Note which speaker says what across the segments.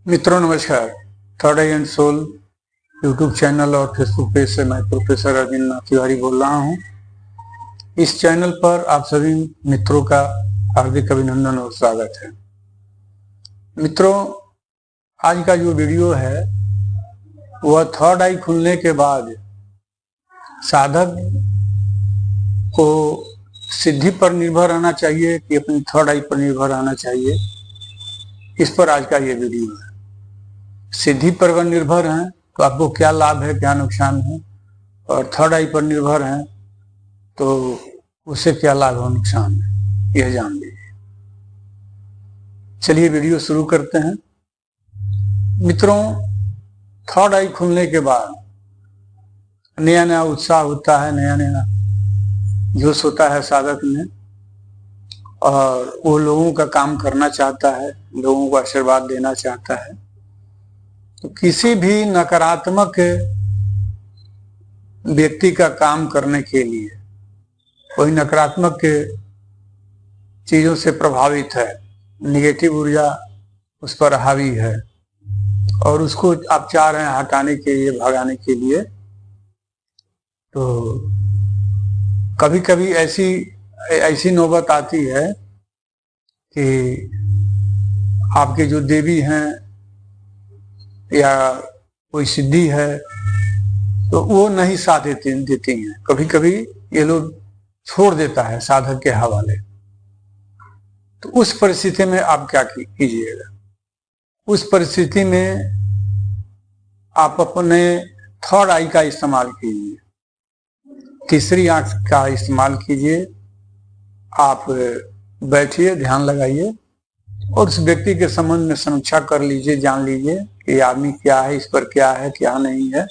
Speaker 1: मित्रों नमस्कार। Third eye and soul YouTube channel और फेसबुक पेज से मैं प्रोफेसर अरविंद नाथ तिवारी बोल रहा हूं। इस चैनल पर आप सभी मित्रों का हार्दिक अभिनंदन और स्वागत है। मित्रों, आज का जो वीडियो है वह थर्ड आई खुलने के बाद साधक को सिद्धि पर निर्भर रहना चाहिए कि अपनी थर्ड आई पर निर्भर रहना चाहिए, इस पर आज का ये वीडियो है। सिद्धि पर अगर निर्भर हैं तो आपको क्या लाभ है, क्या नुकसान है, और थर्ड आई पर निर्भर हैं तो उससे क्या लाभ और नुकसान है, यह जान लीजिए। चलिए वीडियो शुरू करते हैं। मित्रों, थर्ड आई खुलने के बाद नया नया उत्साह होता है, नया नया जोश होता है साधक में, और वो लोगों का काम करना चाहता है, लोगों को आशीर्वाद देना चाहता है। तो किसी भी नकारात्मक व्यक्ति का काम करने के लिए, कोई नकारात्मक चीजों से प्रभावित है, निगेटिव ऊर्जा उस पर हावी है और उसको आप चाह रहे हैं हटाने के लिए, भगाने के लिए, तो कभी कभी ऐसी नौबत आती है कि आपके जो देवी हैं या कोई सिद्धि है तो वो नहीं साथ देती हैं। कभी कभी ये लोग छोड़ देता है साधक के हवाले। तो उस परिस्थिति में आप क्या कीजिएगा? उस परिस्थिति में आप अपने थर्ड आई का इस्तेमाल कीजिए, तीसरी आंख का इस्तेमाल कीजिए। आप बैठिए, ध्यान लगाइए और उस व्यक्ति के संबंध में समीक्षा कर लीजिए, जान लीजिए कि आदमी क्या है, इस पर क्या है, क्या नहीं है।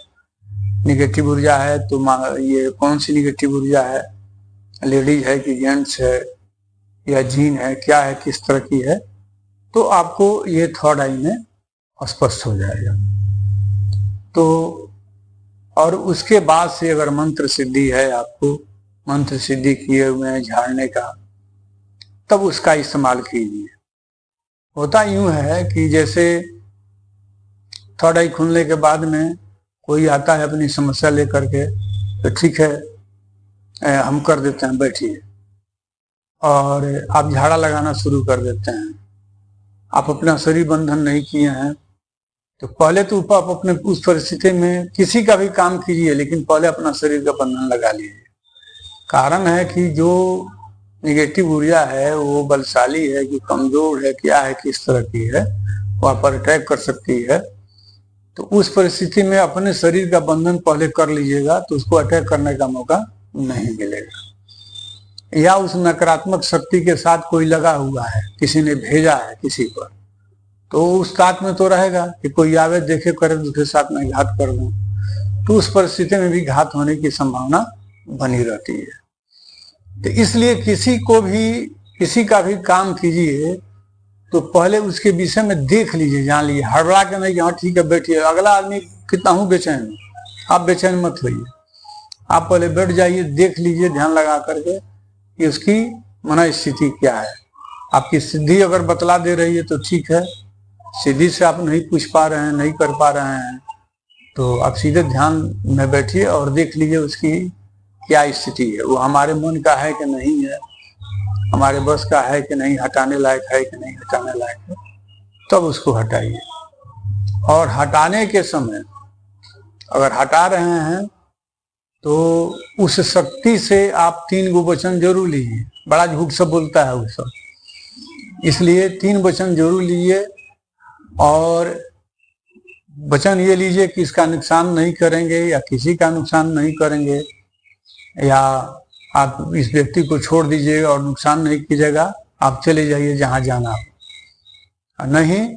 Speaker 1: निगेटिव ऊर्जा है तो ये कौन सी निगेटिव ऊर्जा है, लेडीज है कि जेंट्स है या जीन है, क्या है, किस तरह की है, तो आपको ये थर्ड आई में स्पष्ट हो जाएगा। तो और उसके बाद से अगर मंत्र सिद्धि है, आपको मंत्र सिद्धि किए हुए हैं झाड़ने का, तब उसका इस्तेमाल कीजिए। होता यूं है कि जैसे थर्ड आई खुलने के बाद में कोई आता है अपनी समस्या लेकर के, तो ठीक है हम कर देते हैं, बैठिए, और आप झाड़ा लगाना शुरू कर देते हैं। आप अपना शरीर बंधन नहीं किए हैं तो पहले तो आप अपने उस परिस्थिति में किसी का भी काम कीजिए, लेकिन पहले अपना शरीर का बंधन लगा लीजिए। कारण है कि जो निगेटिव ऊर्जा है वो बलशाली है कि कमजोर है, क्या है, किस तरह की है, वहां पर अटैक कर सकती है। तो उस परिस्थिति में अपने शरीर का बंधन पहले कर लीजिएगा तो उसको अटैक करने का मौका नहीं मिलेगा। या उस नकारात्मक शक्ति के साथ कोई लगा हुआ है, किसी ने भेजा है किसी पर, तो उस ताक में तो रहेगा कि कोई आवे, देखे, करे, दूसरे साथ में घात कर दूं, तो उस परिस्थिति में भी घात होने की संभावना बनी रहती है। तो इसलिए किसी का भी काम कीजिए तो पहले उसके विषय में देख लीजिए, जान लीजिए। हड़बड़ा के नहीं कि हाँ ठीक है बैठिए, अगला आदमी कितना हूँ बेचैन, आप बेचैन मत होइए। आप पहले बैठ जाइए, देख लीजिए ध्यान लगा करके कि उसकी मन स्थिति क्या है। आपकी सिद्धि अगर बतला दे रही है तो ठीक है, सिद्धि से आप नहीं पूछ पा रहे हैं, नहीं कर पा रहे हैं, तो आप सीधे ध्यान में बैठिए और देख लीजिए उसकी क्या स्थिति है। वो हमारे मन का है कि नहीं है, हमारे बस का है कि नहीं, हटाने लायक है कि नहीं हटाने लायक है, तब उसको हटाइए। और हटाने के समय अगर हटा रहे हैं तो उस शक्ति से आप 3 गो वचन जरूर लीजिए। बड़ा झूठ सब बोलता है वो सब, इसलिए 3 वचन जरूर लीजिए। और वचन ये लीजिए कि इसका नुकसान नहीं करेंगे या किसी का नुकसान नहीं करेंगे, या आप इस व्यक्ति को छोड़ दीजिएगा और नुकसान नहीं कीजिएगा, आप चले जाइए जहां जाना हो। नहीं,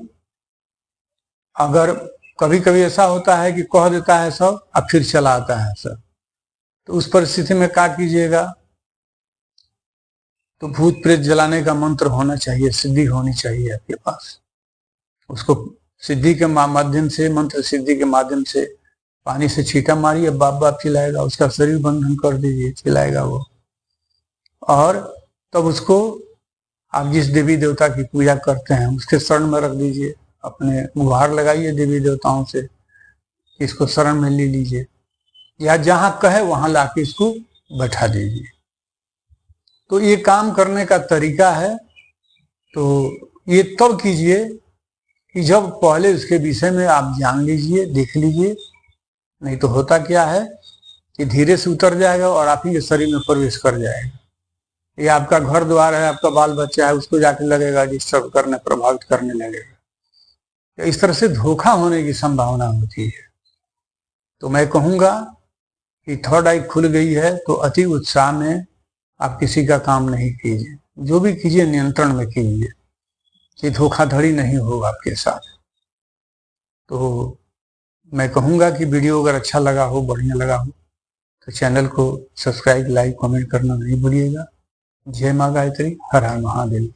Speaker 1: अगर कभी कभी ऐसा होता है कि कह देता है सब और फिर चला आता है सब, तो उस परिस्थिति में क्या कीजिएगा? तो भूत प्रेत जलाने का मंत्र होना चाहिए, सिद्धि होनी चाहिए आपके पास। उसको सिद्धि के माध्यम से, मंत्र सिद्धि के माध्यम से पानी से छींटा मारिए, बाप बाप चिल्लाएगा, उसका शरीर बंधन कर दीजिए, चिल्लाएगा वो। और तब उसको आप जिस देवी देवता की पूजा करते हैं उसके शरण में रख दीजिए अपने गुहार लगाइए देवी देवताओं से, इसको शरण में ले लीजिए, या जहां कहे वहां लाके इसको बैठा दीजिए। तो ये काम करने का तरीका है। तो ये तब कीजिए कि जब पहले उसके विषय में आप जान लीजिए, देख लीजिए। नहीं तो होता क्या है कि धीरे से उतर जाएगा और आप ही के शरीर में प्रवेश कर जाएगा। ये आपका घर द्वार है, आपका बाल बच्चा है, उसको जाके लगेगा डिस्टर्ब करने, प्रभावित करने लगेगा। तो इस तरह से धोखा होने की संभावना होती है। तो मैं कहूँगा कि थर्ड आई खुल गई है तो अति उत्साह में आप किसी का काम नहीं कीजिए। जो भी कीजिए नियंत्रण में कीजिए कि धोखाधड़ी नहीं हो आपके साथ। तो मैं कहूँगा कि वीडियो अगर अच्छा लगा हो, बढ़िया लगा हो, तो चैनल को सब्सक्राइब, लाइक, कमेंट करना नहीं भूलिएगा। जय माँ गायत्री, हर हर महादेव।